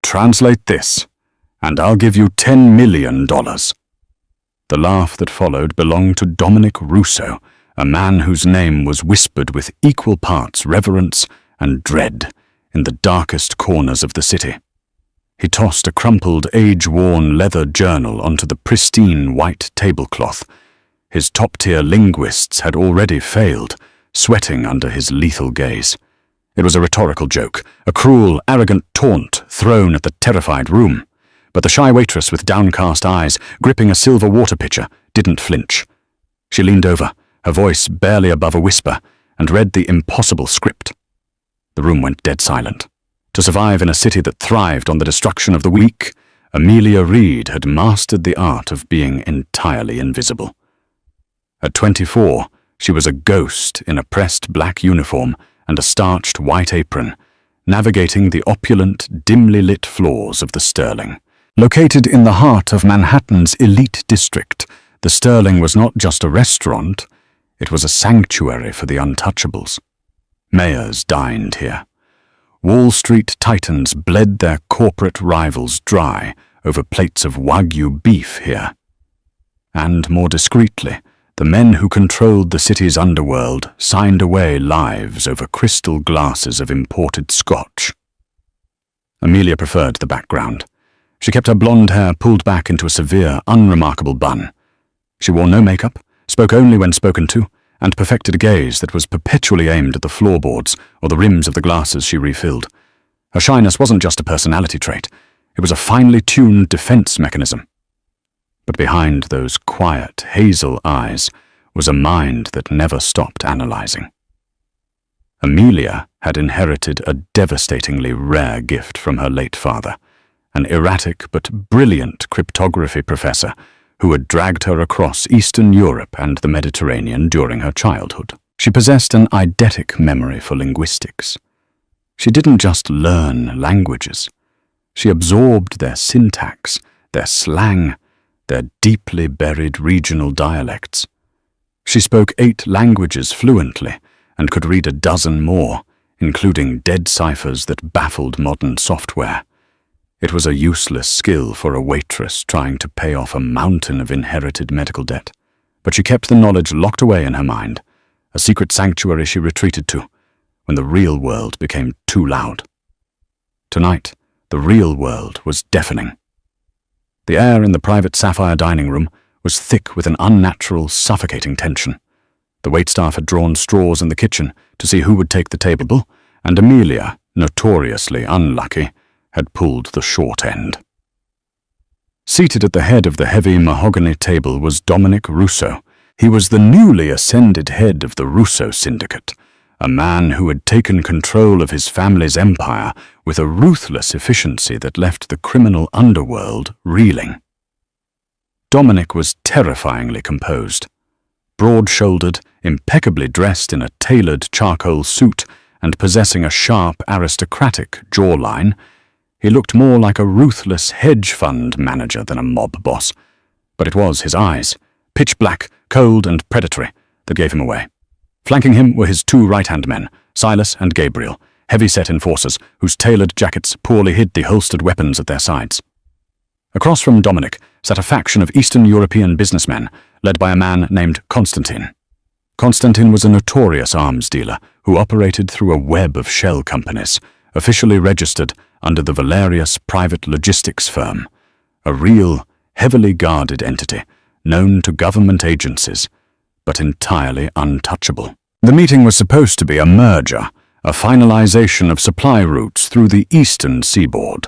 translate this, and I'll give you $10 million. The laugh that followed belonged to Dominic Russo, a man whose name was whispered with equal parts reverence and dread in the darkest corners of the city. He tossed a crumpled, age-worn leather journal onto the pristine white tablecloth. His top-tier linguists had already failed, sweating under his lethal gaze. It was a rhetorical joke, a cruel, arrogant taunt thrown at the terrified room. But the shy waitress with downcast eyes, gripping a silver water pitcher, didn't flinch. She leaned over, her voice barely above a whisper, and read the impossible script. The room went dead silent. To survive in a city that thrived on the destruction of the weak, Amelia Reed had mastered the art of being entirely invisible. At 24, she was a ghost in a pressed black uniform and a starched white apron, navigating the opulent, dimly lit floors of the Sterling. Located in the heart of Manhattan's elite district, the Sterling was not just a restaurant, it was a sanctuary for the untouchables. Mayors dined here. Wall Street titans bled their corporate rivals dry over plates of Wagyu beef here. And more discreetly, the men who controlled the city's underworld signed away lives over crystal glasses of imported scotch. Amelia preferred the background. She kept her blonde hair pulled back into a severe, unremarkable bun. She wore no makeup, spoke only when spoken to, and perfected a gaze that was perpetually aimed at the floorboards or the rims of the glasses she refilled. Her shyness wasn't just a personality trait, it was a finely tuned defense mechanism. But behind those quiet, hazel eyes was a mind that never stopped analyzing. Amelia had inherited a devastatingly rare gift from her late father, an erratic but brilliant cryptography professor who had dragged her across Eastern Europe and the Mediterranean during her childhood. She possessed an eidetic memory for linguistics. She didn't just learn languages. She absorbed their syntax, their slang, their deeply buried regional dialects. She spoke 8 languages fluently and could read a dozen more, including dead ciphers that baffled modern software. It was a useless skill for a waitress trying to pay off a mountain of inherited medical debt, but she kept the knowledge locked away in her mind, a secret sanctuary she retreated to when the real world became too loud. Tonight, the real world was deafening. The air in the private sapphire dining room was thick with an unnatural, suffocating tension. The waitstaff had drawn straws in the kitchen to see who would take the table, and Amelia, notoriously unlucky, had pulled the short end. Seated at the head of the heavy mahogany table was Dominic Russo. He was the newly ascended head of the Russo Syndicate, a man who had taken control of his family's empire with a ruthless efficiency that left the criminal underworld reeling. Dominic was terrifyingly composed. Broad-shouldered, impeccably dressed in a tailored charcoal suit and possessing a sharp, aristocratic jawline, he looked more like a ruthless hedge fund manager than a mob boss. But it was his eyes, pitch black, cold and predatory, that gave him away. Flanking him were his 2 right-hand men, Silas and Gabriel, heavy-set enforcers whose tailored jackets poorly hid the holstered weapons at their sides. Across from Dominic sat a faction of Eastern European businessmen, led by a man named Constantine. Constantine was a notorious arms dealer who operated through a web of shell companies, officially registered under the Valerius private logistics firm, a real, heavily guarded entity known to government agencies, but entirely untouchable. The meeting was supposed to be a merger, a finalization of supply routes through the eastern seaboard.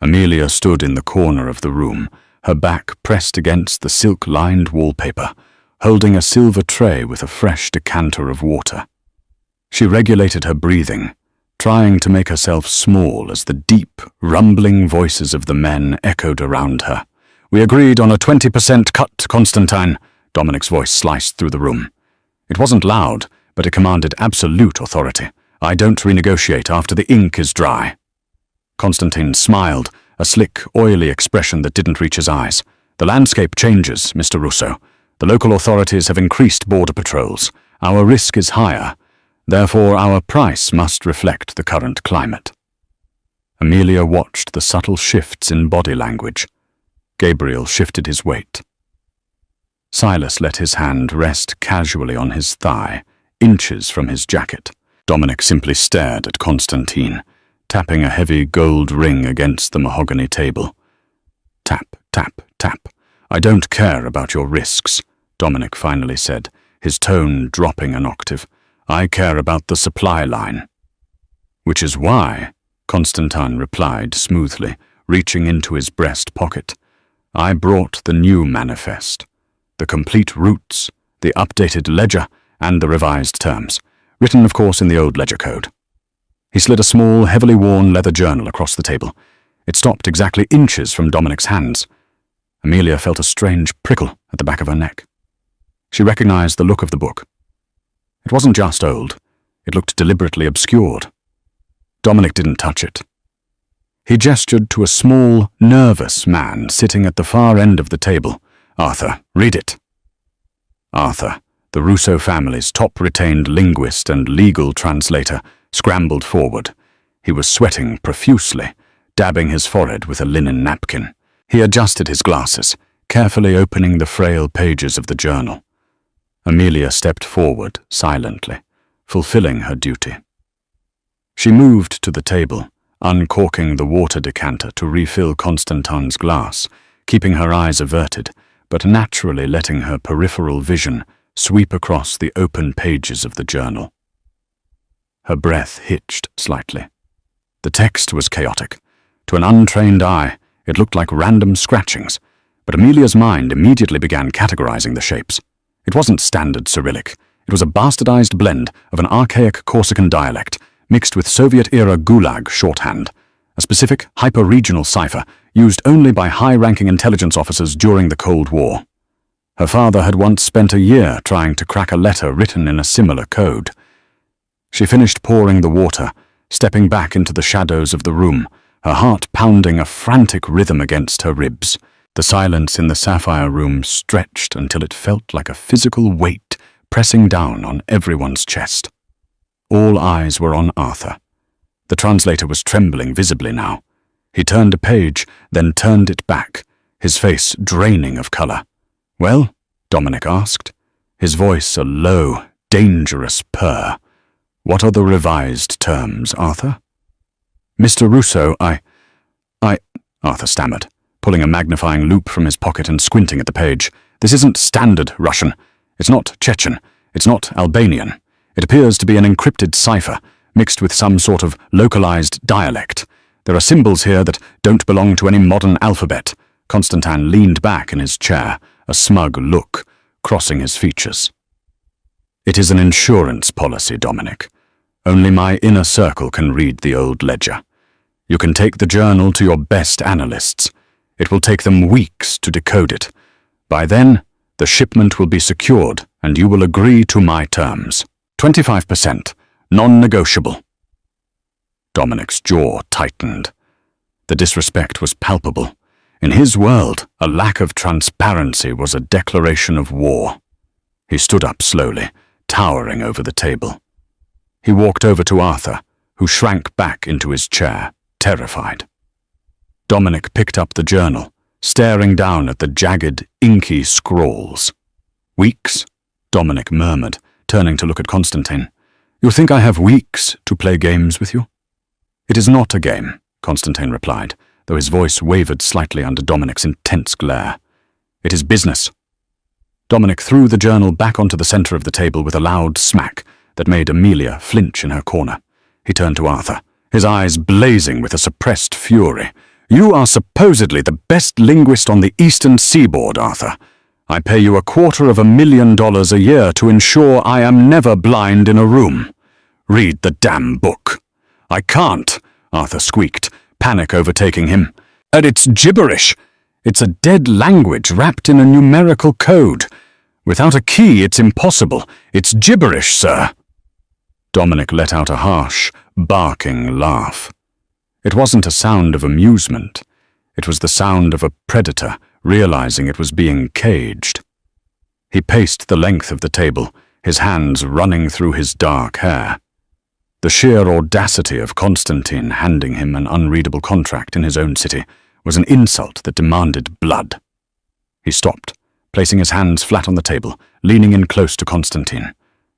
Amelia stood in the corner of the room, her back pressed against the silk-lined wallpaper, holding a silver tray with a fresh decanter of water. She regulated her breathing, trying to make herself small as the deep, rumbling voices of the men echoed around her. "We agreed on a 20% cut, Constantine," Dominic's voice sliced through the room. It wasn't loud, but it commanded absolute authority. "I don't renegotiate after the ink is dry." Constantine smiled, a slick, oily expression that didn't reach his eyes. "The landscape changes, Mr. Russo. The local authorities have increased border patrols. Our risk is higher. Therefore, our price must reflect the current climate." Amelia watched the subtle shifts in body language. Gabriel shifted his weight. Silas let his hand rest casually on his thigh, inches from his jacket. Dominic simply stared at Constantine, tapping a heavy gold ring against the mahogany table. Tap, tap, tap. I don't care about your risks, Dominic finally said, his tone dropping an octave. I care about the supply line. Which is why, Constantine replied smoothly, reaching into his breast pocket, I brought the new manifest. The complete routes, the updated ledger, and the revised terms, written of course in the old ledger code. He slid a small, heavily worn leather journal across the table. It stopped exactly inches from Dominic's hands. Amelia felt a strange prickle at the back of her neck. She recognized the look of the book. It wasn't just old, it looked deliberately obscured. Dominic didn't touch it. He gestured to a small, nervous man sitting at the far end of the table. Arthur, read it. Arthur, the Russo family's top retained linguist and legal translator, scrambled forward. He was sweating profusely, dabbing his forehead with a linen napkin. He adjusted his glasses, carefully opening the frail pages of the journal. Amelia stepped forward silently, fulfilling her duty. She moved to the table, uncorking the water decanter to refill Constantine's glass, keeping her eyes averted, but naturally letting her peripheral vision sweep across the open pages of the journal. Her breath hitched slightly. The text was chaotic. To an untrained eye, it looked like random scratchings, but Amelia's mind immediately began categorizing the shapes. It wasn't standard Cyrillic. It was a bastardized blend of an archaic Corsican dialect mixed with Soviet-era Gulag shorthand, a specific hyper-regional cipher used only by high-ranking intelligence officers during the Cold War. Her father had once spent a year trying to crack a letter written in a similar code. She finished pouring the water, stepping back into the shadows of the room, her heart pounding a frantic rhythm against her ribs. The silence in the sapphire room stretched until it felt like a physical weight pressing down on everyone's chest. All eyes were on Arthur. The translator was trembling visibly now. He turned a page, then turned it back, his face draining of color. "Well?" Dominic asked, his voice a low, dangerous purr. "What are the revised terms, Arthur?" "Mr. Russo, I..." Arthur stammered, pulling a magnifying loupe from his pocket and squinting at the page. "This isn't standard Russian. It's not Chechen. It's not Albanian. It appears to be an encrypted cipher, mixed with some sort of localized dialect. There are symbols here that don't belong to any modern alphabet." Constantine leaned back in his chair, a smug look crossing his features. "It is an insurance policy, Dominic. Only my inner circle can read the old ledger. You can take the journal to your best analysts. It will take them weeks to decode it. By then, the shipment will be secured and you will agree to my terms. 25%, non-negotiable." Dominic's jaw tightened. The disrespect was palpable. In his world, a lack of transparency was a declaration of war. He stood up slowly, towering over the table. He walked over to Arthur, who shrank back into his chair, terrified. Dominic picked up the journal, staring down at the jagged, inky scrawls. "Weeks?" Dominic murmured, turning to look at Constantine. "You think I have weeks to play games with you?" "It is not a game," Constantine replied, though his voice wavered slightly under Dominic's intense glare. "It is business." Dominic threw the journal back onto the center of the table with a loud smack that made Amelia flinch in her corner. He turned to Arthur, his eyes blazing with a suppressed fury. "You are supposedly the best linguist on the eastern seaboard, Arthur. I pay you $250,000 a year to ensure I am never blind in a room. Read the damn book." "I can't," Arthur squeaked, panic overtaking him. "And it's gibberish. It's a dead language wrapped in a numerical code. Without a key, it's impossible. It's gibberish, sir." Dominic let out a harsh, barking laugh. It wasn't a sound of amusement. It was the sound of a predator realizing it was being caged. He paced the length of the table, his hands running through his dark hair. The sheer audacity of Constantine handing him an unreadable contract in his own city was an insult that demanded blood. He stopped, placing his hands flat on the table, leaning in close to Constantine.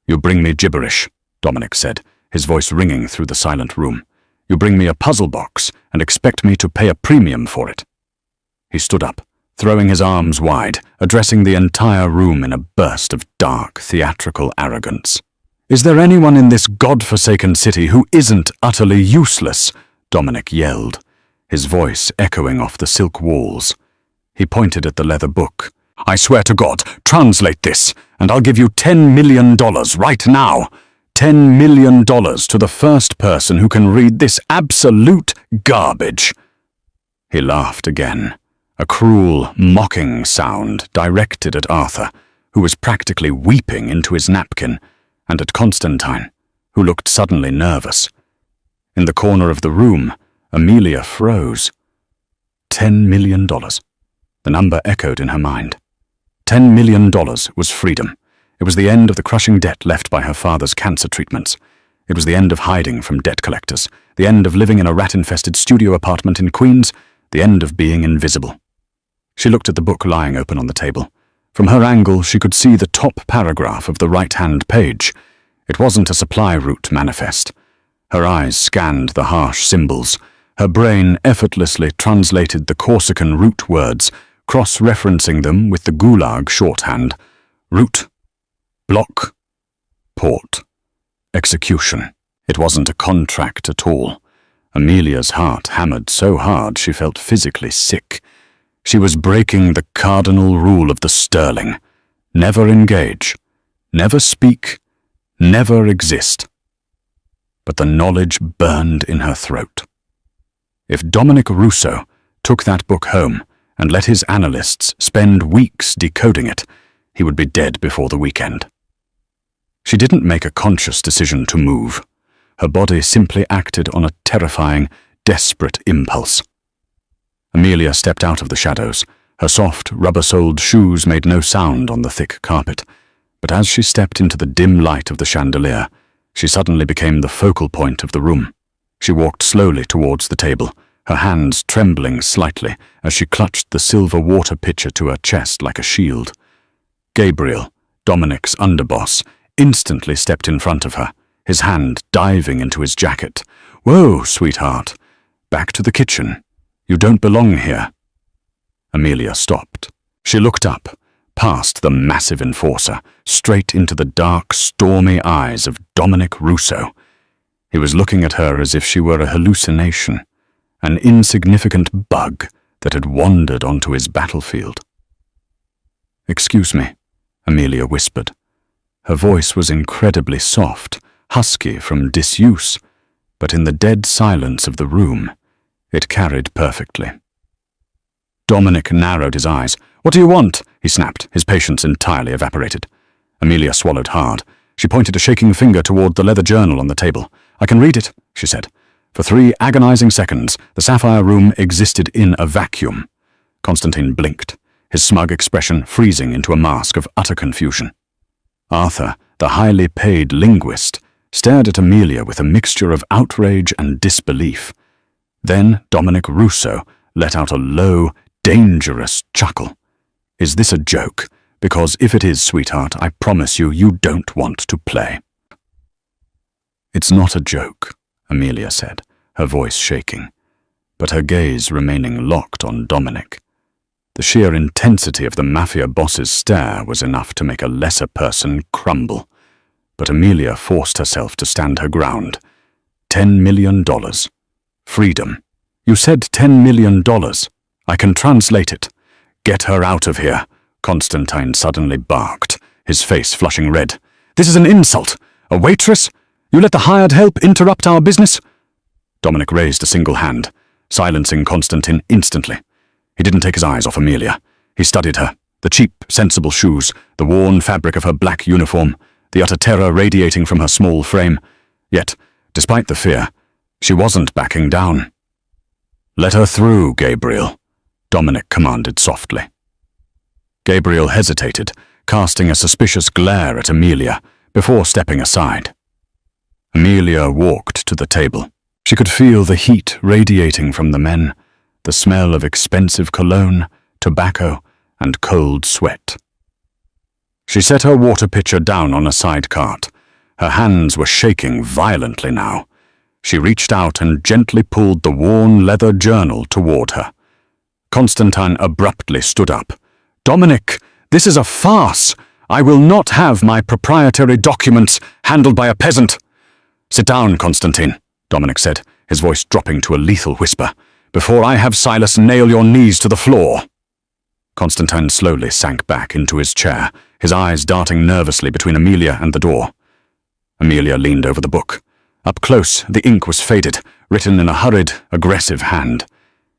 "You bring me gibberish," Dominic said, his voice ringing through the silent room. "You bring me a puzzle box and expect me to pay a premium for it." He stood up, throwing his arms wide, addressing the entire room in a burst of dark, theatrical arrogance. "Is there anyone in this god-forsaken city who isn't utterly useless?" Dominic yelled, his voice echoing off the silk walls. He pointed at the leather book. "I swear to God, translate this, and I'll give you $10 million right now. $10 million to the first person who can read this absolute garbage." He laughed again, a cruel, mocking sound directed at Arthur, who was practically weeping into his napkin, and at Constantine, who looked suddenly nervous. In the corner of the room, Amelia froze. $10 million. The number echoed in her mind. $10 million was freedom. It was the end of the crushing debt left by her father's cancer treatments. It was the end of hiding from debt collectors, the end of living in a rat-infested studio apartment in Queens, the end of being invisible. She looked at the book lying open on the table. From her angle, she could see the top paragraph of the right-hand page. It wasn't a supply route manifest. Her eyes scanned the harsh symbols. Her brain effortlessly translated the Corsican root words, cross-referencing them with the Gulag shorthand. Route, block, port, execution. It wasn't a contract at all. Amelia's heart hammered so hard she felt physically sick. She was breaking the cardinal rule of the sterling. Never engage, never speak, never exist. But the knowledge burned in her throat. If Dominic Russo took that book home and let his analysts spend weeks decoding it, he would be dead before the weekend. She didn't make a conscious decision to move. Her body simply acted on a terrifying, desperate impulse. Amelia stepped out of the shadows. Her soft, rubber-soled shoes made no sound on the thick carpet, but as she stepped into the dim light of the chandelier, she suddenly became the focal point of the room. She walked slowly towards the table, her hands trembling slightly as she clutched the silver water pitcher to her chest like a shield. Gabriel, Dominic's underboss, instantly stepped in front of her, his hand diving into his jacket. "Whoa, sweetheart. Back to the kitchen. You don't belong here." Amelia stopped. She looked up, past the massive enforcer, straight into the dark, stormy eyes of Dominic Russo. He was looking at her as if she were a hallucination, an insignificant bug that had wandered onto his battlefield. "Excuse me," Amelia whispered. Her voice was incredibly soft, husky from disuse, but in the dead silence of the room, it carried perfectly. Dominic narrowed his eyes. "What do you want?" he snapped, his patience entirely evaporated. Amelia swallowed hard. She pointed a shaking finger toward the leather journal on the table. "I can read it," she said. For 3 agonizing seconds, the sapphire room existed in a vacuum. Constantine blinked, his smug expression freezing into a mask of utter confusion. Arthur, the highly paid linguist, stared at Amelia with a mixture of outrage and disbelief. Then Dominic Russo let out a low, dangerous chuckle. "Is this a joke? Because if it is, sweetheart, I promise you, you don't want to play." "It's not a joke," Amelia said, her voice shaking, but her gaze remaining locked on Dominic. The sheer intensity of the Mafia boss's stare was enough to make a lesser person crumble, but Amelia forced herself to stand her ground. $10 million. Freedom. "You said $10 million. I can translate it." "Get her out of here," Constantine suddenly barked, his face flushing red. "This is an insult. A waitress? You let the hired help interrupt our business?" Dominic raised a single hand, silencing Constantine instantly. He didn't take his eyes off Amelia. He studied her, the cheap, sensible shoes, the worn fabric of her black uniform, the utter terror radiating from her small frame. Yet, despite the fear, she wasn't backing down. "Let her through, Gabriel," Dominic commanded softly. Gabriel hesitated, casting a suspicious glare at Amelia, before stepping aside. Amelia walked to the table. She could feel the heat radiating from the men, the smell of expensive cologne, tobacco, and cold sweat. She set her water pitcher down on a side cart. Her hands were shaking violently now. She reached out and gently pulled the worn leather journal toward her. Constantine abruptly stood up. "Dominic, this is a farce! I will not have my proprietary documents handled by a peasant." "Sit down, Constantine," Dominic said, his voice dropping to a lethal whisper, "before I have Silas nail your knees to the floor." Constantine slowly sank back into his chair, his eyes darting nervously between Amelia and the door. Amelia leaned over the book. Up close, the ink was faded, written in a hurried, aggressive hand.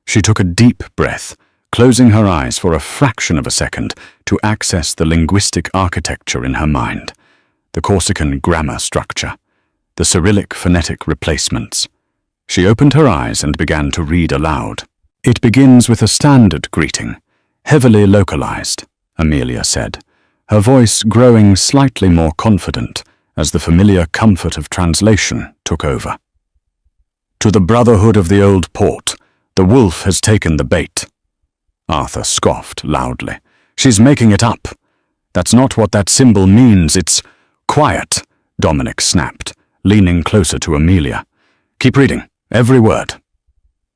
She took a deep breath, closing her eyes for a fraction of a second to access the linguistic architecture in her mind, the Corsican grammar structure, the Cyrillic phonetic replacements. She opened her eyes and began to read aloud. "It begins with a standard greeting, heavily localized," Amelia said, her voice growing slightly more confident as the familiar comfort of translation took over. "To the Brotherhood of the Old Port, the wolf has taken the bait." Arthur scoffed loudly. "She's making it up. That's not what that symbol means, it's—" "Quiet," Dominic snapped, leaning closer to Amelia. "Keep reading, every word."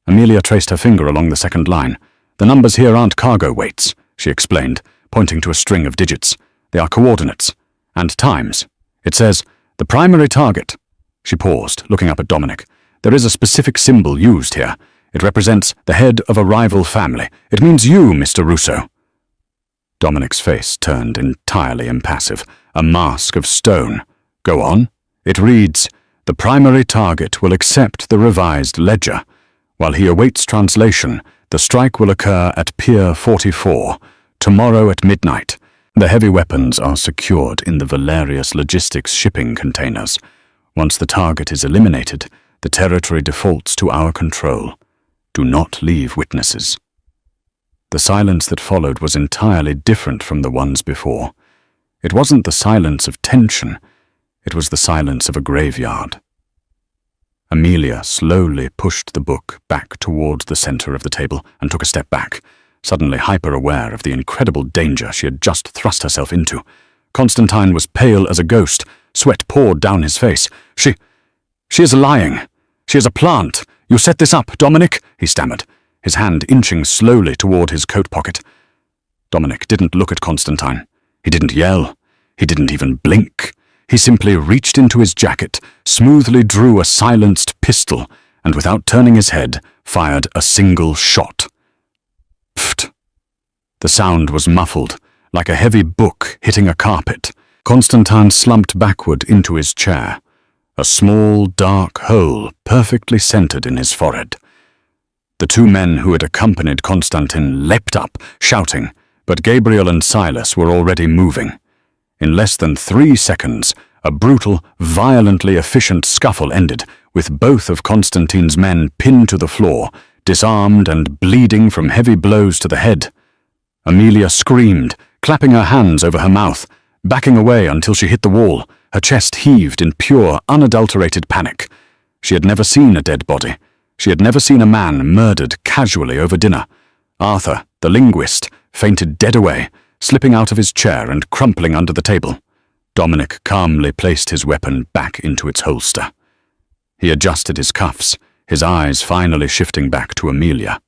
Amelia traced her finger along the second line. "The numbers here aren't cargo weights," she explained, pointing to a string of digits. "They are coordinates. And times. It says, the primary target." She paused, looking up at Dominic. "There is a specific symbol used here. It represents the head of a rival family. It means you, Mr. Russo." Dominic's face turned entirely impassive, a mask of stone. "Go on." "It reads, the primary target will accept the revised ledger. While he awaits translation, the strike will occur at Pier 44, tomorrow at midnight. The heavy weapons are secured in the Valerius Logistics shipping containers. Once the target is eliminated, the territory defaults to our control. Do not leave witnesses." The silence that followed was entirely different from the ones before. It wasn't the silence of tension. It was the silence of a graveyard. Amelia slowly pushed the book back towards the center of the table and took a step back, suddenly hyper-aware of the incredible danger she had just thrust herself into. Constantine was pale as a ghost. Sweat poured down his face. She is lying. She is a plant. You set this up, Dominic," he stammered, his hand inching slowly toward his coat pocket. Dominic didn't look at Constantine. He didn't yell. He didn't even blink. He simply reached into his jacket, smoothly drew a silenced pistol, and without turning his head, fired a single shot. Pfft. The sound was muffled, like a heavy book hitting a carpet. Constantine slumped backward into his chair, a small, dark hole perfectly centered in his forehead. The two men who had accompanied Constantine leapt up, shouting, but Gabriel and Silas were already moving. In less than 3 seconds, a brutal, violently efficient scuffle ended, with both of Constantine's men pinned to the floor, disarmed and bleeding from heavy blows to the head. Amelia screamed, clapping her hands over her mouth, backing away until she hit the wall, her chest heaved in pure, unadulterated panic. She had never seen a dead body. She had never seen a man murdered casually over dinner. Arthur, the linguist, fainted dead away, slipping out of his chair and crumpling under the table. Dominic calmly placed his weapon back into its holster. He adjusted his cuffs, his eyes finally shifting back to Amelia.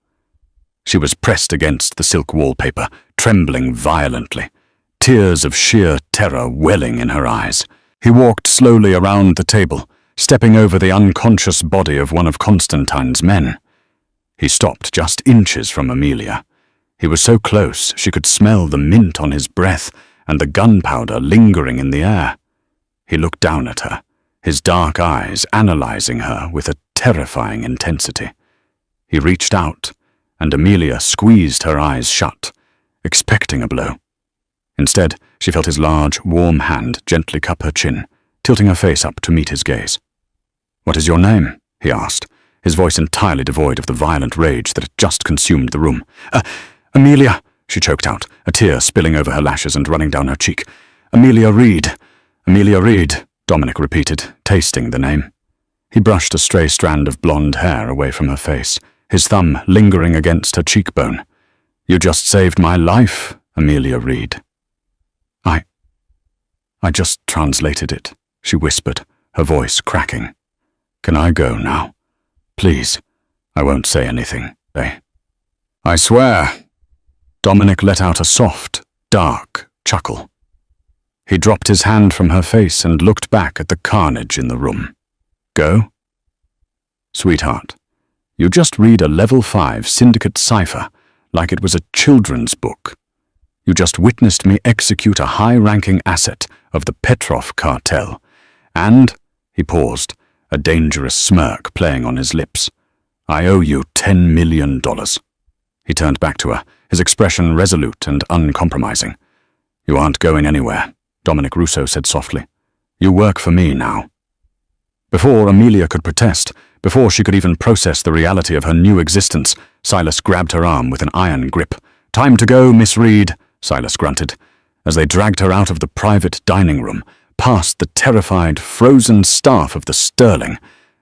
She was pressed against the silk wallpaper, trembling violently, tears of sheer terror welling in her eyes. He walked slowly around the table, stepping over the unconscious body of one of Constantine's men. He stopped just inches from Amelia. He was so close she could smell the mint on his breath and the gunpowder lingering in the air. He looked down at her, his dark eyes analyzing her with a terrifying intensity. He reached out, and Amelia squeezed her eyes shut, expecting a blow. Instead, she felt his large, warm hand gently cup her chin, tilting her face up to meet his gaze. "What is your name?" he asked, his voice entirely devoid of the violent rage that had just consumed the room. Amelia," she choked out, a tear spilling over her lashes and running down her cheek. Amelia Reed, Dominic repeated, tasting the name. He brushed a stray strand of blonde hair away from her face, his thumb lingering against her cheekbone. "You just saved my life, Amelia Reed." I just translated it," she whispered, her voice cracking. "Can I go now? Please, I won't say anything, eh?" "I swear." Dominic let out a soft, dark chuckle. He dropped his hand from her face and looked back at the carnage in the room. "Go?" "Sweetheart, you just read a level 5 syndicate cipher like it was a children's book. You just witnessed me execute a high-ranking asset of the Petrov cartel, and," he paused, a dangerous smirk playing on his lips, "I owe you $10 million. He turned back to her, his expression resolute and uncompromising. "You aren't going anywhere," Dominic Russo said softly. "You work for me now." Before Amelia could protest, before she could even process the reality of her new existence, Silas grabbed her arm with an iron grip. "Time to go, Miss Reed," Silas grunted, as they dragged her out of the private dining room, past the terrified, frozen staff of the Sterling,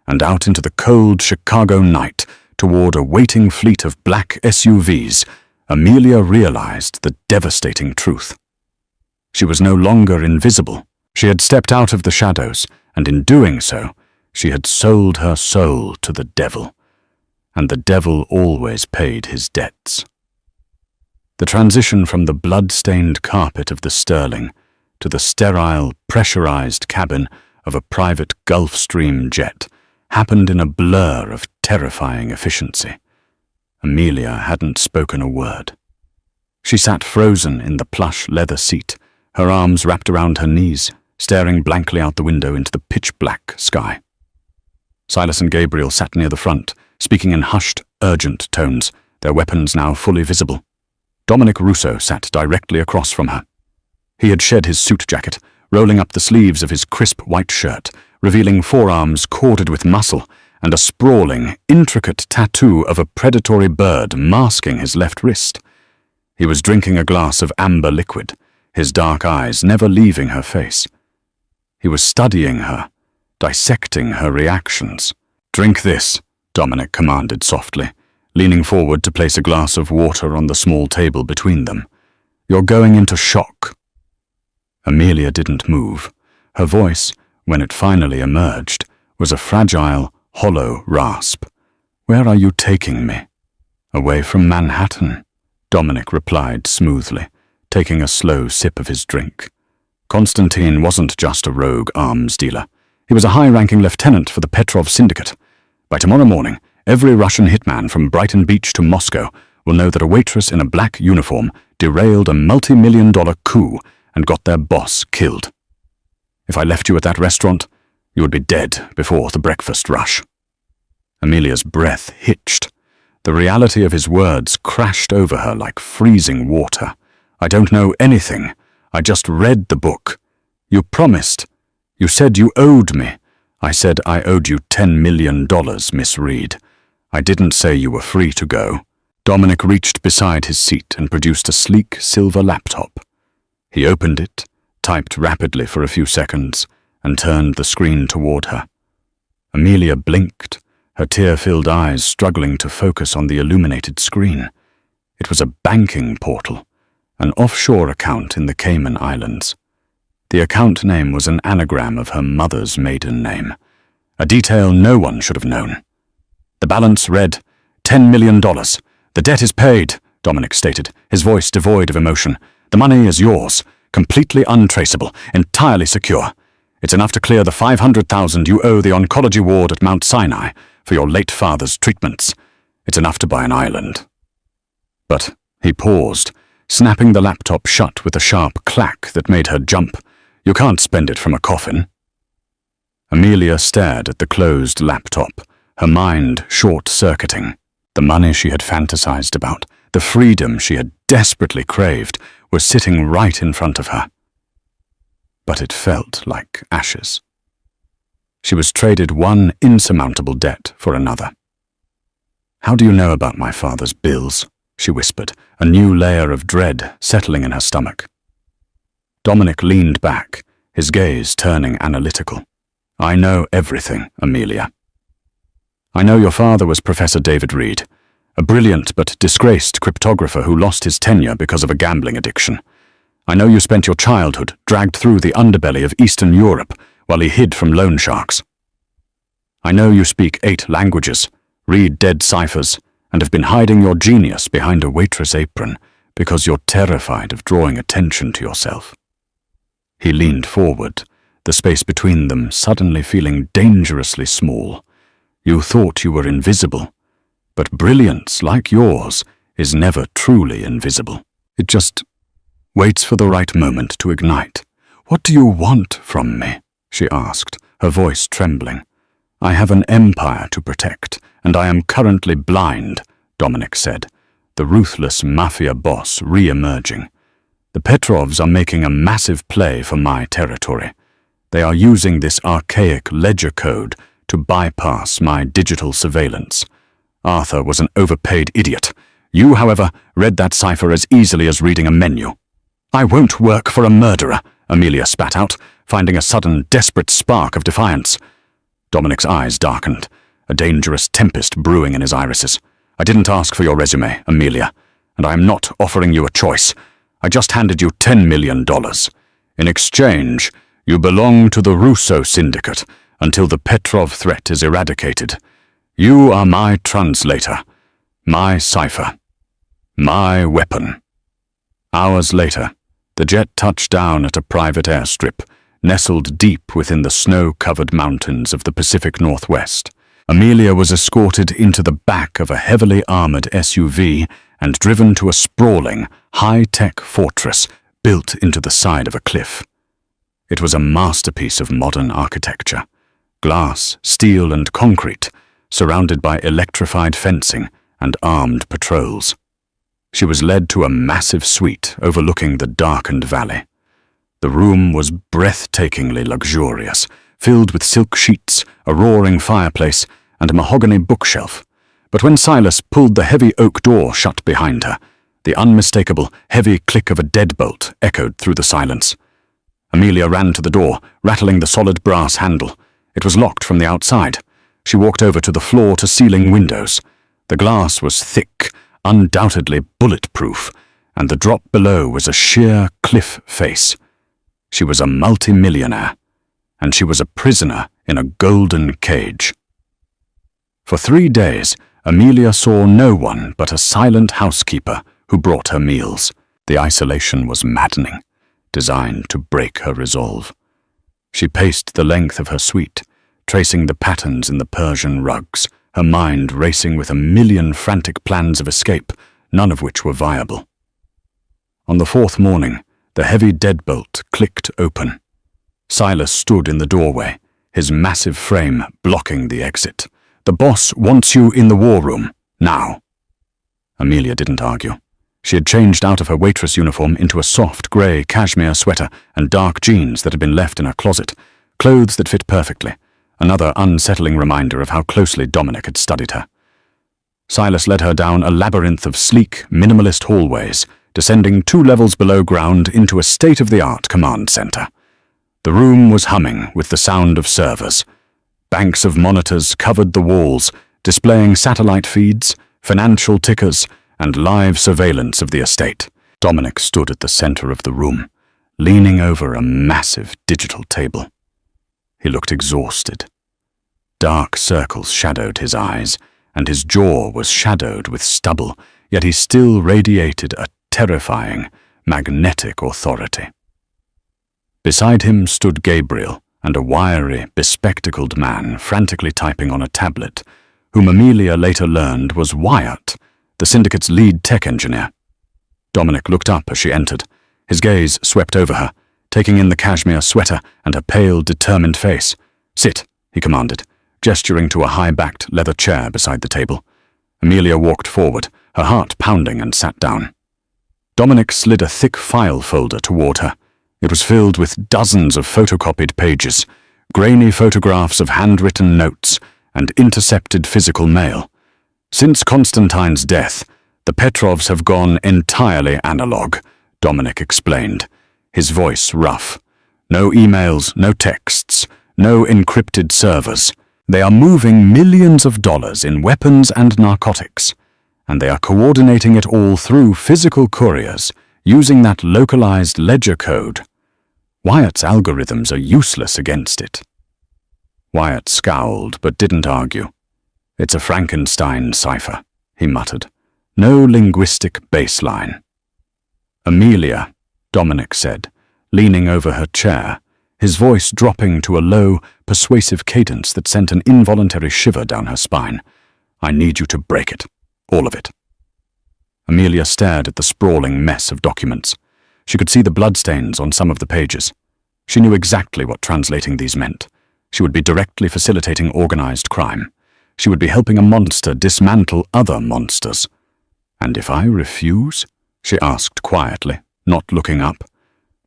and out into the cold Chicago night, toward a waiting fleet of black SUVs. Amelia realized the devastating truth. She was no longer invisible. She had stepped out of the shadows, and in doing so, she had sold her soul to the devil. And the devil always paid his debts. The transition from the blood-stained carpet of the Sterling to the sterile, pressurized cabin of a private Gulfstream jet happened in a blur of terrifying efficiency. Amelia hadn't spoken a word. She sat frozen in the plush leather seat, her arms wrapped around her knees, staring blankly out the window into the pitch-black sky. Silas and Gabriel sat near the front, speaking in hushed, urgent tones, their weapons now fully visible. Dominic Russo sat directly across from her. He had shed his suit jacket, rolling up the sleeves of his crisp white shirt, revealing forearms corded with muscle and a sprawling, intricate tattoo of a predatory bird masking his left wrist. He was drinking a glass of amber liquid, his dark eyes never leaving her face. He was studying her, dissecting her reactions. "Drink this," Dominic commanded softly, leaning forward to place a glass of water on the small table between them. "You're going into shock." Amelia didn't move. Her voice, when it finally emerged, was a fragile, hollow rasp. "Where are you taking me?" "Away from Manhattan," Dominic replied smoothly, taking a slow sip of his drink. Constantine wasn't just a rogue arms dealer. He was a high-ranking lieutenant for the Petrov Syndicate. By tomorrow morning, every Russian hitman from Brighton Beach to Moscow will know that a waitress in a black uniform derailed a multi-million-dollar coup and got their boss killed. If I left you at that restaurant, you would be dead before the breakfast rush. Amelia's breath hitched. The reality of his words crashed over her like freezing water. "I don't know anything. I just read the book. You promised. You said you owed me." "I said I owed you $10 million, Miss Reed. I didn't say you were free to go." Dominic reached beside his seat and produced a sleek silver laptop. He opened it, typed rapidly for a few seconds, and turned the screen toward her. Amelia blinked, her tear-filled eyes struggling to focus on the illuminated screen. It was a banking portal, an offshore account in the Cayman Islands. The account name was an anagram of her mother's maiden name, a detail no one should have known. The balance read, $10 million. "The debt is paid," Dominic stated, his voice devoid of emotion. "The money is yours, completely untraceable, entirely secure. It's enough to clear the $500,000 you owe the oncology ward at Mount Sinai for your late father's treatments. It's enough to buy an island." But he paused, snapping the laptop shut with a sharp clack that made her jump. "You can't spend it from a coffin." Amelia stared at the closed laptop, her mind short-circuiting. The money she had fantasized about, the freedom she had desperately craved, was sitting right in front of her. But it felt like ashes. She was traded one insurmountable debt for another. "How do you know about my father's bills?" she whispered, a new layer of dread settling in her stomach. Dominic leaned back, his gaze turning analytical. "I know everything, Amelia. I know your father was Professor David Reed, a brilliant but disgraced cryptographer who lost his tenure because of a gambling addiction. I know you spent your childhood dragged through the underbelly of Eastern Europe while he hid from loan sharks. I know you speak 8 languages, read dead ciphers, and have been hiding your genius behind a waitress apron because you're terrified of drawing attention to yourself." He leaned forward, the space between them suddenly feeling dangerously small. "You thought you were invisible, but brilliance like yours is never truly invisible. It just waits for the right moment to ignite." "What do you want from me?" she asked, her voice trembling. "I have an empire to protect, and I am currently blind," Dominic said, the ruthless Mafia boss re-emerging. "The Petrovs are making a massive play for my territory. They are using this archaic ledger code to bypass my digital surveillance. Arthur was an overpaid idiot. You, however, read that cipher as easily as reading a menu." "I won't work for a murderer," Amelia spat out, finding a sudden, desperate spark of defiance. Dominic's eyes darkened, a dangerous tempest brewing in his irises. "I didn't ask for your resume, Amelia, and I am not offering you a choice. I just handed you $10 million. In exchange, you belong to the Russo Syndicate until the Petrov threat is eradicated. You are my translator, my cipher, my weapon." Hours later, the jet touched down at a private airstrip, nestled deep within the snow-covered mountains of the Pacific Northwest. Amelia was escorted into the back of a heavily armored SUV and driven to a sprawling, high-tech fortress built into the side of a cliff. It was a masterpiece of modern architecture. Glass, steel, and concrete, surrounded by electrified fencing and armed patrols. She was led to a massive suite overlooking the darkened valley. The room was breathtakingly luxurious, filled with silk sheets, a roaring fireplace, and a mahogany bookshelf. But when Silas pulled the heavy oak door shut behind her, the unmistakable, heavy click of a deadbolt echoed through the silence. Amelia ran to the door, rattling the solid brass handle. It was locked from the outside. She walked over to the floor-to-ceiling windows. The glass was thick, undoubtedly bulletproof, and the drop below was a sheer cliff face. She was a multi-millionaire, and she was a prisoner in a golden cage. For 3 days, Amelia saw no one but a silent housekeeper who brought her meals. The isolation was maddening, designed to break her resolve. She paced the length of her suite, tracing the patterns in the Persian rugs, her mind racing with a million frantic plans of escape, none of which were viable. On the 4th morning, the heavy deadbolt clicked open. Silas stood in the doorway, his massive frame blocking the exit. "The boss wants you in the war room, now." Amelia didn't argue. She had changed out of her waitress uniform into a soft grey cashmere sweater and dark jeans that had been left in her closet, clothes that fit perfectly, another unsettling reminder of how closely Dominic had studied her. Silas led her down a labyrinth of sleek, minimalist hallways, descending 2 levels below ground into a state-of-the-art command center. The room was humming with the sound of servers. Banks of monitors covered the walls, displaying satellite feeds, financial tickers, and live surveillance of the estate. Dominic stood at the center of the room, leaning over a massive digital table. He looked exhausted. Dark circles shadowed his eyes, and his jaw was shadowed with stubble, yet he still radiated a terrifying, magnetic authority. Beside him stood Gabriel and a wiry, bespectacled man frantically typing on a tablet, whom Amelia later learned was Wyatt, the syndicate's lead tech engineer. Dominic looked up as she entered. His gaze swept over her, taking in the cashmere sweater and her pale, determined face. "Sit," he commanded, gesturing to a high-backed leather chair beside the table. Amelia walked forward, her heart pounding, and sat down. Dominic slid a thick file folder toward her. It was filled with dozens of photocopied pages, grainy photographs of handwritten notes, and intercepted physical mail. Since Constantine's death, the Petrovs have gone entirely analog, Dominic explained, his voice rough. No emails, no texts, no encrypted servers. They are moving millions of dollars in weapons and narcotics, and they are coordinating it all through physical couriers, using that localized ledger code. Wyatt's algorithms are useless against it. Wyatt scowled but didn't argue. It's a Frankenstein cipher, he muttered. No linguistic baseline. Amelia, Dominic said, leaning over her chair, his voice dropping to a low, persuasive cadence that sent an involuntary shiver down her spine. I need you to break it. All of it. Amelia stared at the sprawling mess of documents. She could see the bloodstains on some of the pages. She knew exactly what translating these meant. She would be directly facilitating organized crime. She would be helping a monster dismantle other monsters. And if I refuse? She asked quietly, not looking up.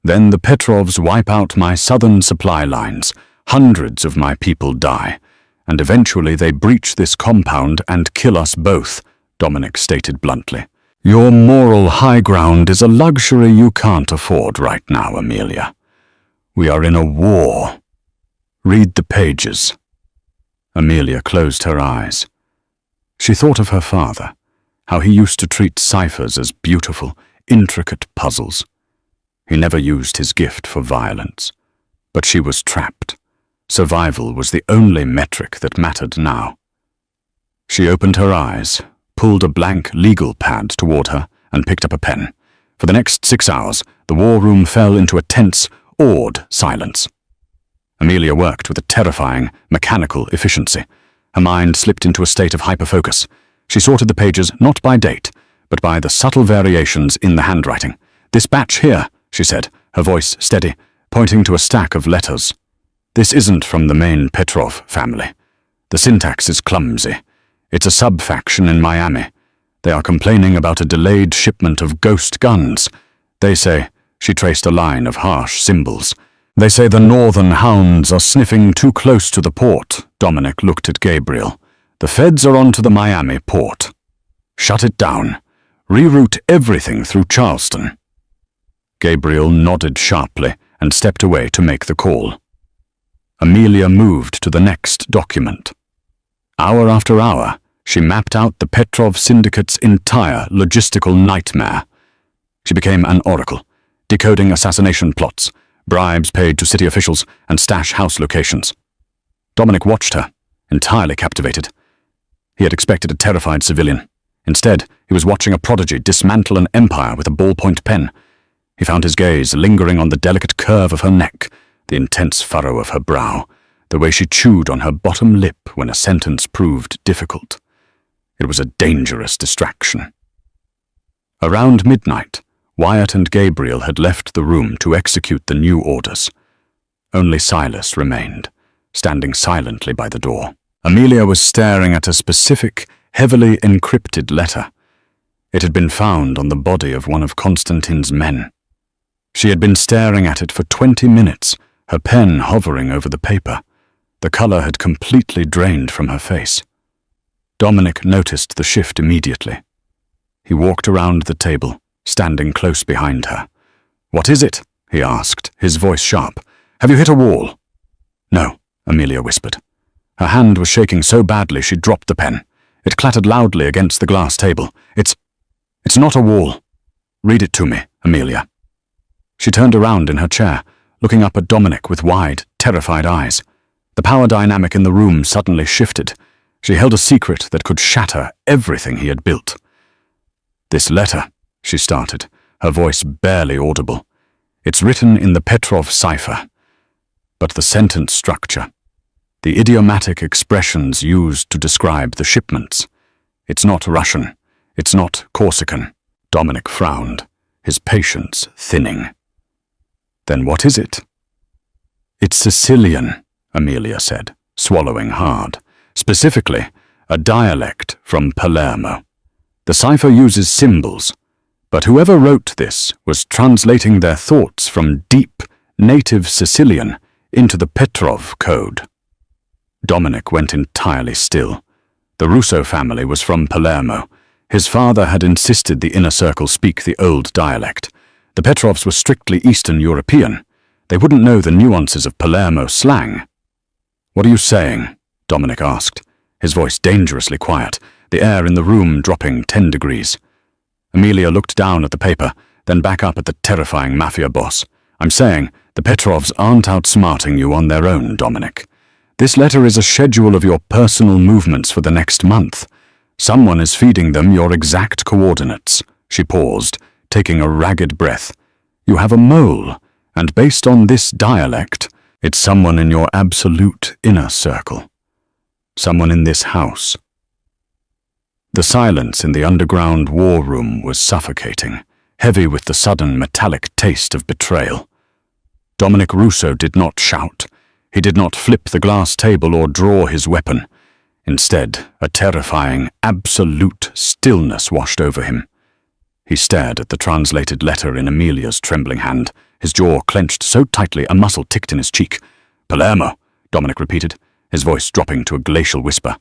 Then the Petrovs wipe out my southern supply lines. Hundreds of my people die. And eventually they breach this compound and kill us both, Dominic stated bluntly. Your moral high ground is a luxury you can't afford right now, Amelia. We are in a war. Read the pages. Amelia closed her eyes. She thought of her father, how he used to treat ciphers as beautiful, intricate puzzles. He never used his gift for violence, but she was trapped. Survival was the only metric that mattered now. She opened her eyes, pulled a blank legal pad toward her, and picked up a pen. For the next 6 hours, the war room fell into a tense, awed silence. Amelia worked with a terrifying, mechanical efficiency. Her mind slipped into a state of hyperfocus. She sorted the pages not by date, but by the subtle variations in the handwriting. This batch here, she said, her voice steady, pointing to a stack of letters. This isn't from the main Petrov family. The syntax is clumsy. It's a sub-faction in Miami. They are complaining about a delayed shipment of ghost guns. They say, she traced a line of harsh symbols. They say the northern hounds are sniffing too close to the port. Dominic looked at Gabriel. The feds are onto the Miami port. Shut it down. Reroute everything through Charleston. Gabriel nodded sharply and stepped away to make the call. Amelia moved to the next document. Hour after hour, she mapped out the Petrov syndicate's entire logistical nightmare. She became an oracle, decoding assassination plots, bribes paid to city officials, and stash house locations. Dominic watched her, entirely captivated. He had expected a terrified civilian. Instead, he was watching a prodigy dismantle an empire with a ballpoint pen. He found his gaze lingering on the delicate curve of her neck, the intense furrow of her brow, the way she chewed on her bottom lip when a sentence proved difficult. It was a dangerous distraction. Around midnight, Wyatt and Gabriel had left the room to execute the new orders. Only Silas remained, standing silently by the door. Amelia was staring at a specific, heavily encrypted letter. It had been found on the body of one of Constantine's men. She had been staring at it for 20 minutes, her pen hovering over the paper. The color had completely drained from her face. Dominic noticed the shift immediately. He walked around the table, standing close behind her. "What is it?" he asked, his voice sharp. "Have you hit a wall?" "No," Amelia whispered. Her hand was shaking so badly she dropped the pen. It clattered loudly against the glass table. It's not a wall. Read it to me, Amelia." She turned around in her chair, looking up at Dominic with wide, terrified eyes. The power dynamic in the room suddenly shifted. She held a secret that could shatter everything he had built. "This letter," she started, her voice barely audible. "It's written in the Petrov cipher. But the sentence structure, the idiomatic expressions used to describe the shipments, it's not Russian, it's not Corsican." Dominic frowned, his patience thinning. "Then what is it?" "It's Sicilian," Amelia said, swallowing hard. "Specifically, a dialect from Palermo. The cipher uses symbols, but whoever wrote this was translating their thoughts from deep, native Sicilian into the Petrov code." Dominic went entirely still. The Russo family was from Palermo. His father had insisted the inner circle speak the old dialect. The Petrovs were strictly Eastern European. They wouldn't know the nuances of Palermo slang. "What are you saying?" Dominic asked, his voice dangerously quiet, the air in the room dropping 10 degrees. Amelia looked down at the paper, then back up at the terrifying Mafia boss. "I'm saying the Petrovs aren't outsmarting you on their own, Dominic. This letter is a schedule of your personal movements for the next month. Someone is feeding them your exact coordinates." She paused, taking a ragged breath. "You have a mole, and based on this dialect, it's someone in your absolute inner circle. Someone in this house." The silence in the underground war room was suffocating, heavy with the sudden metallic taste of betrayal. Dominic Russo did not shout. He did not flip the glass table or draw his weapon. Instead, a terrifying, absolute stillness washed over him. He stared at the translated letter in Amelia's trembling hand, his jaw clenched so tightly a muscle ticked in his cheek. "Palermo," Dominic repeated, his voice dropping to a glacial whisper.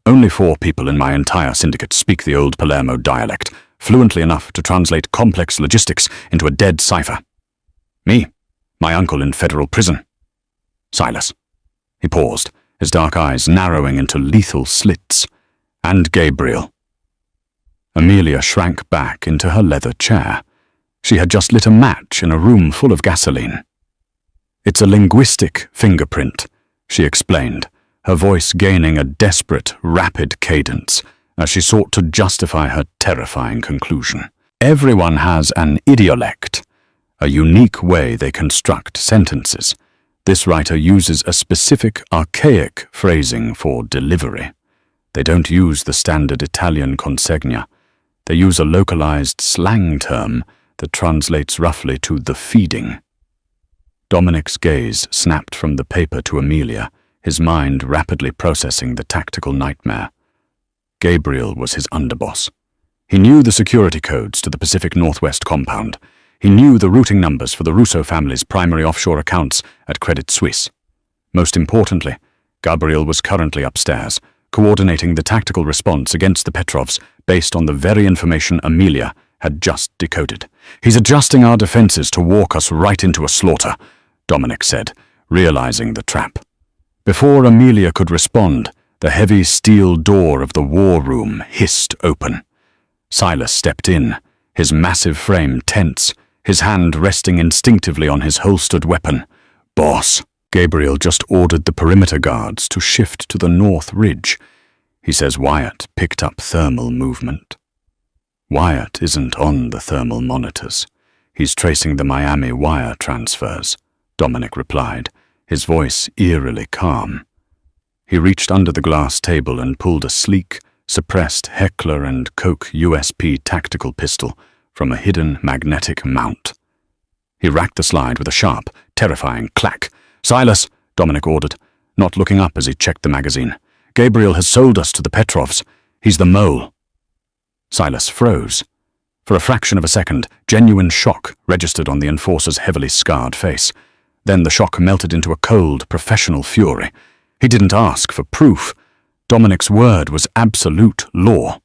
"Only 4 people in my entire syndicate speak the old Palermo dialect, fluently enough to translate complex logistics into a dead cipher. Me, my uncle in federal prison. Silas." He paused, his dark eyes narrowing into lethal slits. "And Gabriel." Amelia shrank back into her leather chair. She had just lit a match in a room full of gasoline. "It's a linguistic fingerprint," she explained, her voice gaining a desperate, rapid cadence as she sought to justify her terrifying conclusion. "Everyone has an idiolect, a unique way they construct sentences. This writer uses a specific, archaic phrasing for delivery. They don't use the standard Italian consegna. They use a localized slang term that translates roughly to the feeding." Dominic's gaze snapped from the paper to Amelia, his mind rapidly processing the tactical nightmare. Gabriel was his underboss. He knew the security codes to the Pacific Northwest compound. He knew the routing numbers for the Russo family's primary offshore accounts at Credit Suisse. Most importantly, Gabriel was currently upstairs, coordinating the tactical response against the Petrovs based on the very information Amelia had just decoded. "He's adjusting our defenses to walk us right into a slaughter," Dominic said, realizing the trap. Before Amelia could respond, the heavy steel door of the war room hissed open. Silas stepped in, his massive frame tense, his hand resting instinctively on his holstered weapon. "Boss, Gabriel just ordered the perimeter guards to shift to the north ridge. He says Wyatt picked up thermal movement." "Wyatt isn't on the thermal monitors. He's tracing the Miami wire transfers," Dominic replied, his voice eerily calm. He reached under the glass table and pulled a sleek, suppressed Heckler & Koch USP tactical pistol from a hidden magnetic mount. He racked the slide with a sharp, terrifying clack. "Silas," Dominic ordered, not looking up as he checked the magazine. "Gabriel has sold us to the Petrovs. He's the mole." Silas froze. For a fraction of a second, genuine shock registered on the enforcer's heavily scarred face. Then the shock melted into a cold, professional fury. He didn't ask for proof. Dominic's word was absolute law.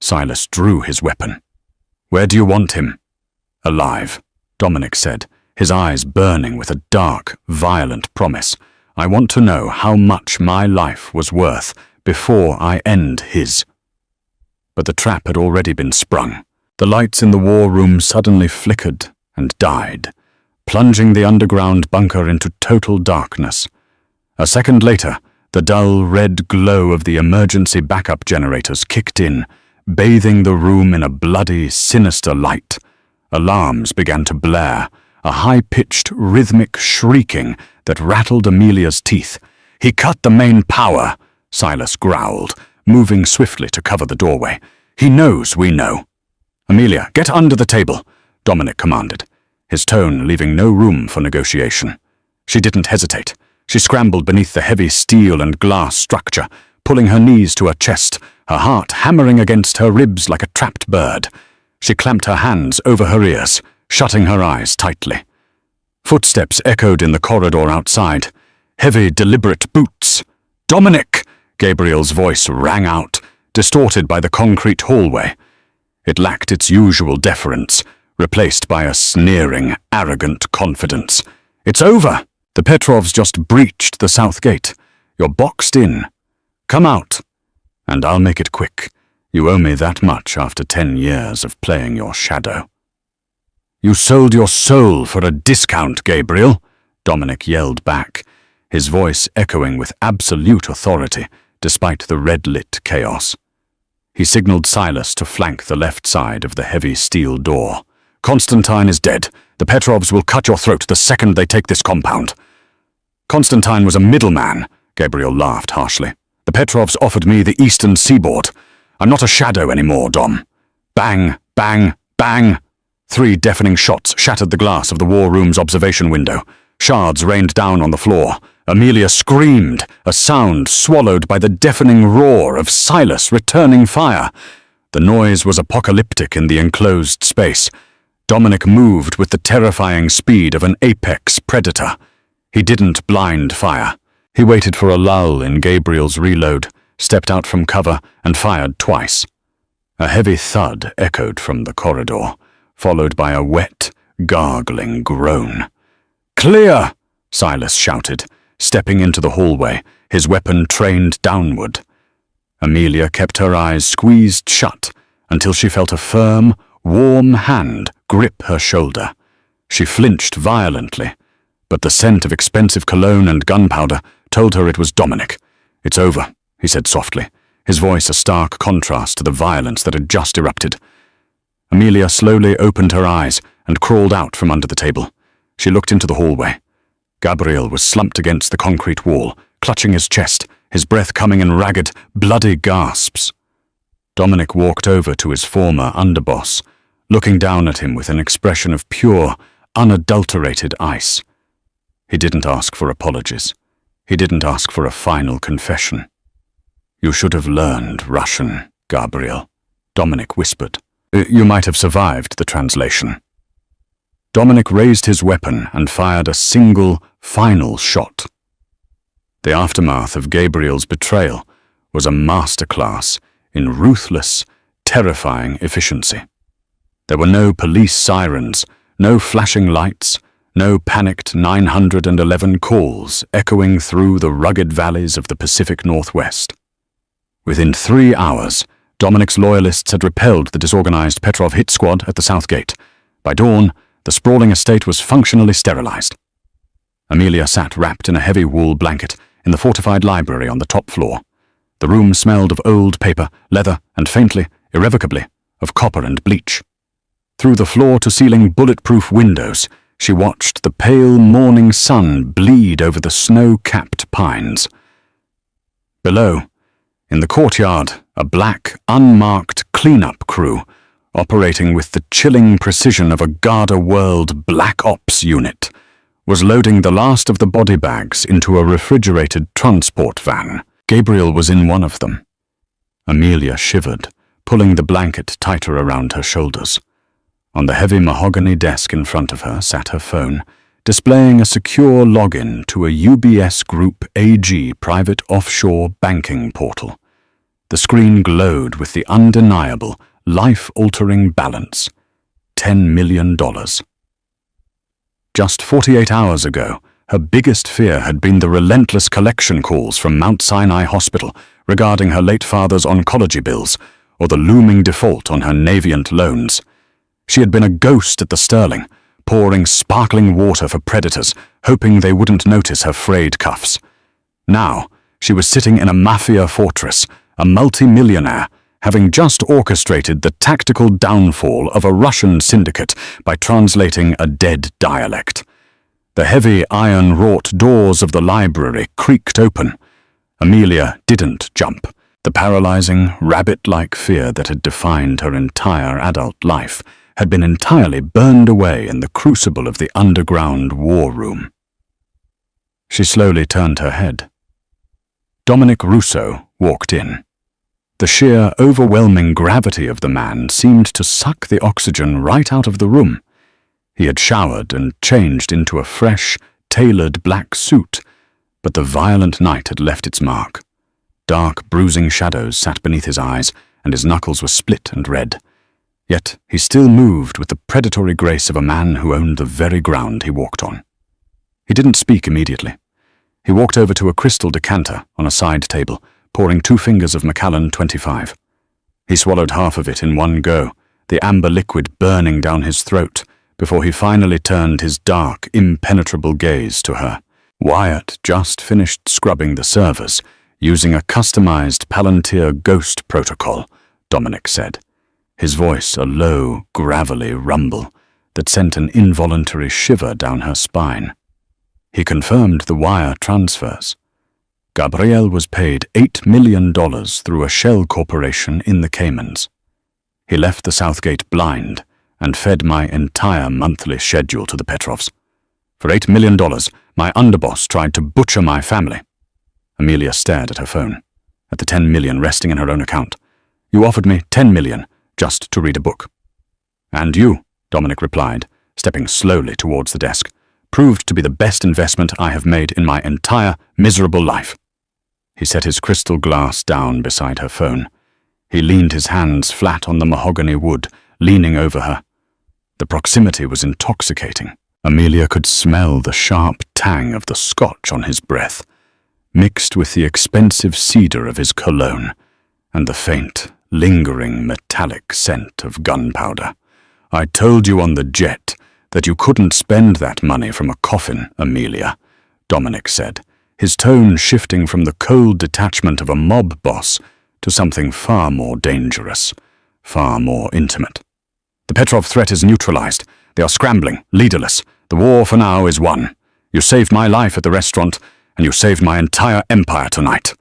Silas drew his weapon. "Where do you want him?" "Alive," Dominic said, his eyes burning with a dark, violent promise. "I want to know how much my life was worth before I end his." But the trap had already been sprung. The lights in the war room suddenly flickered and died, plunging the underground bunker into total darkness. A second later, the dull red glow of the emergency backup generators kicked in, bathing the room in a bloody, sinister light. Alarms began to blare, a high-pitched, rhythmic shrieking that rattled Amelia's teeth. "He cut the main power," Silas growled, moving swiftly to cover the doorway. "He knows we know." "Amelia, get under the table," Dominic commanded, his tone leaving no room for negotiation. She didn't hesitate. She scrambled beneath the heavy steel and glass structure, pulling her knees to her chest, her heart hammering against her ribs like a trapped bird. She clamped her hands over her ears, shutting her eyes tightly. Footsteps echoed in the corridor outside. Heavy, deliberate boots. "Dominic!" Gabriel's voice rang out, distorted by the concrete hallway. It lacked its usual deference, replaced by a sneering, arrogant confidence. It's over! The Petrovs just breached the south gate. You're boxed in. Come out, and I'll make it quick. You owe me that much after 10 years of playing your shadow." "You sold your soul for a discount, Gabriel," Dominic yelled back, his voice echoing with absolute authority despite the red-lit chaos. He signaled Silas to flank the left side of the heavy steel door. "Constantine is dead. The Petrovs will cut your throat the second they take this compound." "Constantine was a middleman," Gabriel laughed harshly. "The Petrovs offered me the eastern seaboard. I'm not a shadow anymore, Dom." Bang, bang, bang! 3 deafening shots shattered the glass of the war room's observation window. Shards rained down on the floor. Amelia screamed, a sound swallowed by the deafening roar of Silas returning fire. The noise was apocalyptic in the enclosed space. Dominic moved with the terrifying speed of an apex predator. He didn't blind fire. He waited for a lull in Gabriel's reload, stepped out from cover, and fired twice. A heavy thud echoed from the corridor, followed by a wet, gargling groan. "Clear!" Silas shouted, stepping into the hallway, his weapon trained downward. Amelia kept her eyes squeezed shut until she felt a firm, warm hand grip her shoulder. She flinched violently, but the scent of expensive cologne and gunpowder told her it was Dominic. "It's over," he said softly, his voice a stark contrast to the violence that had just erupted. Amelia slowly opened her eyes and crawled out from under the table. She looked into the hallway. Gabriel was slumped against the concrete wall, clutching his chest, his breath coming in ragged, bloody gasps. Dominic walked over to his former underboss, looking down at him with an expression of pure, unadulterated ice. He didn't ask for apologies. He didn't ask for a final confession. "You should have learned Russian, Gabriel," Dominic whispered. "You might have survived the translation." Dominic raised his weapon and fired a single, final shot. The aftermath of Gabriel's betrayal was a masterclass in ruthless, terrifying efficiency. There were no police sirens, no flashing lights, no panicked 911 calls echoing through the rugged valleys of the Pacific Northwest. Within 3 hours, Dominic's loyalists had repelled the disorganized Petrov hit squad at the south gate. By dawn, the sprawling estate was functionally sterilized. Amelia sat wrapped in a heavy wool blanket in the fortified library on the top floor. The room smelled of old paper, leather, and faintly, irrevocably, of copper and bleach. Through the floor-to-ceiling bulletproof windows, she watched the pale morning sun bleed over the snow-capped pines. Below, in the courtyard, a black, unmarked cleanup crew, operating with the chilling precision of a Garda-World Black Ops unit, was loading the last of the body bags into a refrigerated transport van. Gabriel was in one of them. Amelia shivered, pulling the blanket tighter around her shoulders. On the heavy mahogany desk in front of her sat her phone, displaying a secure login to a UBS Group AG private offshore banking portal. The screen glowed with the undeniable, life-altering balance: $10 million. Just 48 hours ago, her biggest fear had been the relentless collection calls from Mount Sinai Hospital regarding her late father's oncology bills, or the looming default on her Navient loans. She had been a ghost at the Sterling, pouring sparkling water for predators, hoping they wouldn't notice her frayed cuffs. Now, she was sitting in a Mafia fortress, a multi-millionaire, having just orchestrated the tactical downfall of a Russian syndicate by translating a dead dialect. The heavy iron-wrought doors of the library creaked open. Amelia didn't jump. The paralyzing, rabbit-like fear that had defined her entire adult life had been entirely burned away in the crucible of the underground war room. She slowly turned her head. Dominic Rousseau walked in. The sheer, overwhelming gravity of the man seemed to suck the oxygen right out of the room. He had showered and changed into a fresh, tailored black suit, but the violent night had left its mark. Dark, bruising shadows sat beneath his eyes, and his knuckles were split and red. Yet he still moved with the predatory grace of a man who owned the very ground he walked on. He didn't speak immediately. He walked over to a crystal decanter on a side table, pouring 2 fingers of Macallan 25. He swallowed half of it in one go, the amber liquid burning down his throat, before he finally turned his dark, impenetrable gaze to her. Wyatt just finished scrubbing the servers, using a customized Palantir ghost protocol, Dominic said, his voice a low, gravelly rumble that sent an involuntary shiver down her spine. He confirmed the wire transfers. Gabrielle was paid $8 million through a shell corporation in the Caymans. He left the Southgate blind and fed my entire monthly schedule to the Petrovs. For $8 million, my underboss tried to butcher my family. Amelia stared at her phone, at the $10 million resting in her own account. You offered me $10 million just to read a book. And you, Dominic replied, stepping slowly towards the desk, proved to be the best investment I have made in my entire miserable life. He set his crystal glass down beside her phone. He leaned his hands flat on the mahogany wood, leaning over her. The proximity was intoxicating. Amelia could smell the sharp tang of the scotch on his breath, mixed with the expensive cedar of his cologne, and the faint, lingering metallic scent of gunpowder. I told you on the jet that you couldn't spend that money from a coffin, Amelia, Dominic said, his tone shifting from the cold detachment of a mob boss to something far more dangerous, far more intimate. The Petrov threat is neutralized. They are scrambling, leaderless. The war for now is won. You saved my life at the restaurant, and you saved my entire empire tonight.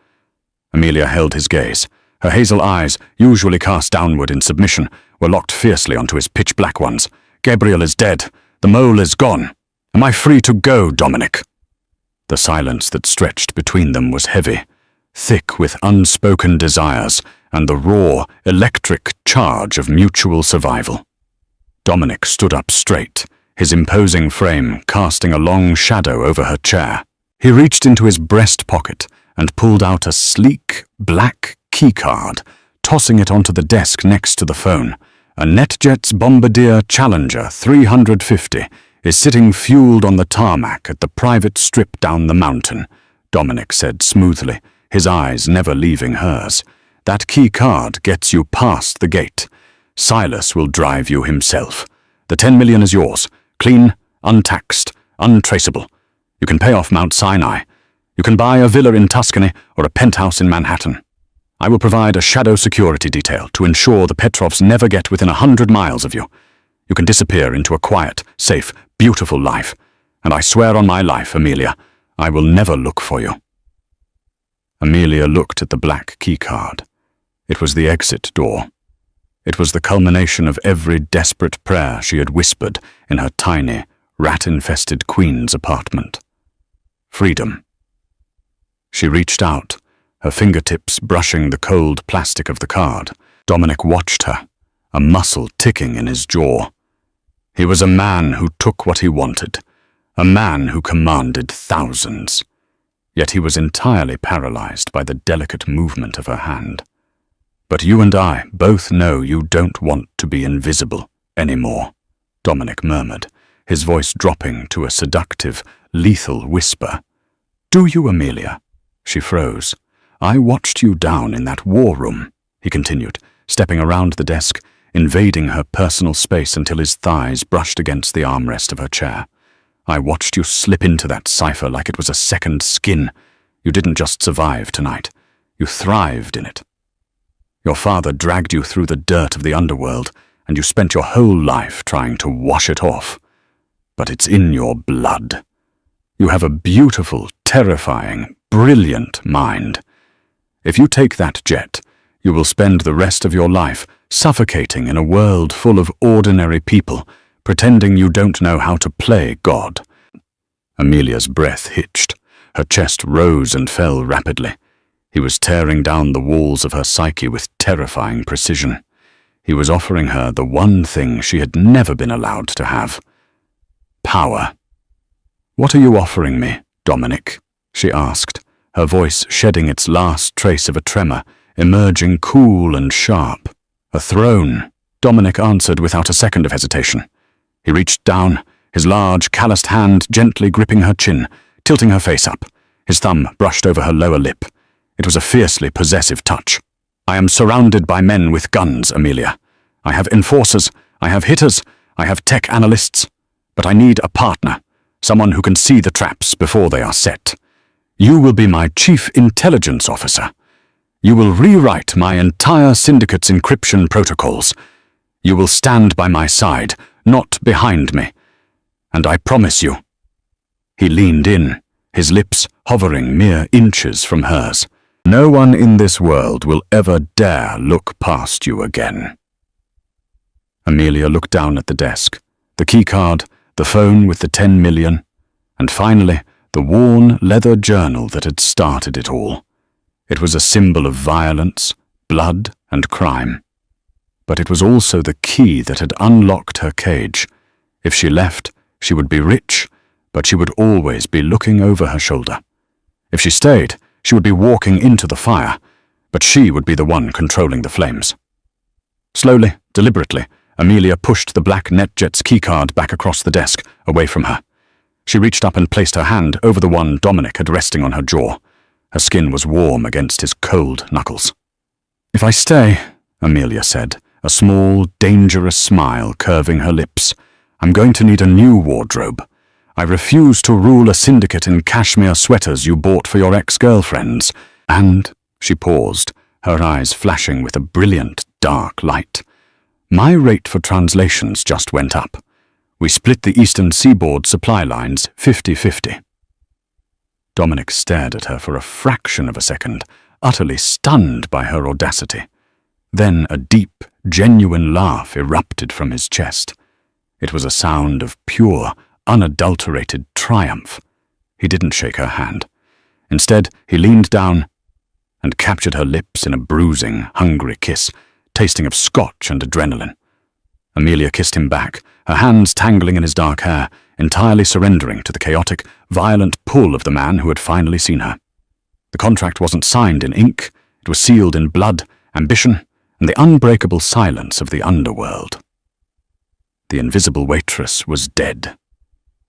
Amelia held his gaze. Her hazel eyes, usually cast downward in submission, were locked fiercely onto his pitch-black ones. Gabriel is dead. The mole is gone. Am I free to go, Dominic? The silence that stretched between them was heavy, thick with unspoken desires and the raw, electric charge of mutual survival. Dominic stood up straight, his imposing frame casting a long shadow over her chair. He reached into his breast pocket and pulled out a sleek, black keycard, tossing it onto the desk next to the phone. A NetJets Bombardier Challenger 350 is sitting fueled on the tarmac at the private strip down the mountain, Dominic said smoothly, his eyes never leaving hers. That key card gets you past the gate. Silas will drive you himself. The $10 million is yours, clean, untaxed, untraceable. You can pay off Mount Sinai. You can buy a villa in Tuscany or a penthouse in Manhattan. I will provide a shadow security detail to ensure the Petrovs never get within 100 miles of you. You can disappear into a quiet, safe, beautiful life. And I swear on my life, Amelia, I will never look for you. Amelia looked at the black keycard. It was the exit door. It was the culmination of every desperate prayer she had whispered in her tiny, rat-infested queen's apartment. Freedom. She reached out, her fingertips brushing the cold plastic of the card. Dominic watched her, a muscle ticking in his jaw. He was a man who took what he wanted, a man who commanded thousands. Yet he was entirely paralyzed by the delicate movement of her hand. But you and I both know you don't want to be invisible anymore, Dominic murmured, his voice dropping to a seductive, lethal whisper. Do you, Amelia? She froze. I watched you down in that war room, he continued, stepping around the desk, invading her personal space until his thighs brushed against the armrest of her chair. I watched you slip into that cipher like it was a second skin. You didn't just survive tonight. You thrived in it. Your father dragged you through the dirt of the underworld, and you spent your whole life trying to wash it off. But it's in your blood. You have a beautiful, terrifying, brilliant mind. If you take that jet, you will spend the rest of your life suffocating in a world full of ordinary people, pretending you don't know how to play God. Amelia's breath hitched. Her chest rose and fell rapidly. He was tearing down the walls of her psyche with terrifying precision. He was offering her the one thing she had never been allowed to have. Power. What are you offering me, Dominic? She asked, her voice shedding its last trace of a tremor, emerging cool and sharp. A throne, Dominic answered without a second of hesitation. He reached down, his large, calloused hand gently gripping her chin, tilting her face up. His thumb brushed over her lower lip. It was a fiercely possessive touch. "I am surrounded by men with guns, Amelia. I have enforcers, I have hitters, I have tech analysts. But I need a partner, someone who can see the traps before they are set. You will be my chief intelligence officer. You will rewrite my entire syndicate's encryption protocols. You will stand by my side, not behind me. And I promise you." He leaned in, his lips hovering mere inches from hers. "No one in this world will ever dare look past you again." Amelia looked down at the desk, the keycard, the phone with the 10 million, and finally, the worn leather journal that had started it all. It was a symbol of violence, blood, and crime. But it was also the key that had unlocked her cage. If she left, she would be rich, but she would always be looking over her shoulder. If she stayed, she would be walking into the fire, but she would be the one controlling the flames. Slowly, deliberately, Amelia pushed the black NetJet's keycard back across the desk, away from her. She reached up and placed her hand over the one Dominic had resting on her jaw. Her skin was warm against his cold knuckles. "If I stay," Amelia said, a small, dangerous smile curving her lips, "I'm going to need a new wardrobe. I refuse to rule a syndicate in cashmere sweaters you bought for your ex-girlfriends." And she paused, her eyes flashing with a brilliant, dark light. "My rate for translations just went up. We split the Eastern Seaboard supply lines 50-50. Dominic stared at her for a fraction of a second, utterly stunned by her audacity. Then a deep, genuine laugh erupted from his chest. It was a sound of pure, unadulterated triumph. He didn't shake her hand. Instead, he leaned down and captured her lips in a bruising, hungry kiss, tasting of scotch and adrenaline. Amelia kissed him back, her hands tangling in his dark hair, entirely surrendering to the chaotic, violent pull of the man who had finally seen her. The contract wasn't signed in ink, it was sealed in blood, ambition, and the unbreakable silence of the underworld. The invisible waitress was dead.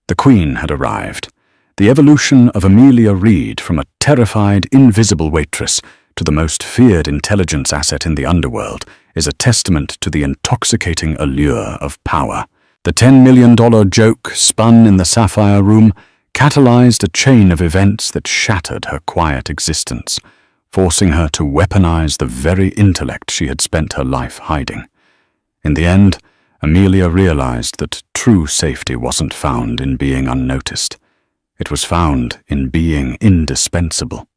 The Queen had arrived. The evolution of Amelia Reed from a terrified, invisible waitress to the most feared intelligence asset in the underworld is a testament to the intoxicating allure of power. The $10 million joke spun in the Sapphire Room catalyzed a chain of events that shattered her quiet existence, forcing her to weaponize the very intellect she had spent her life hiding. In the end, Amelia realized that true safety wasn't found in being unnoticed. It was found in being indispensable.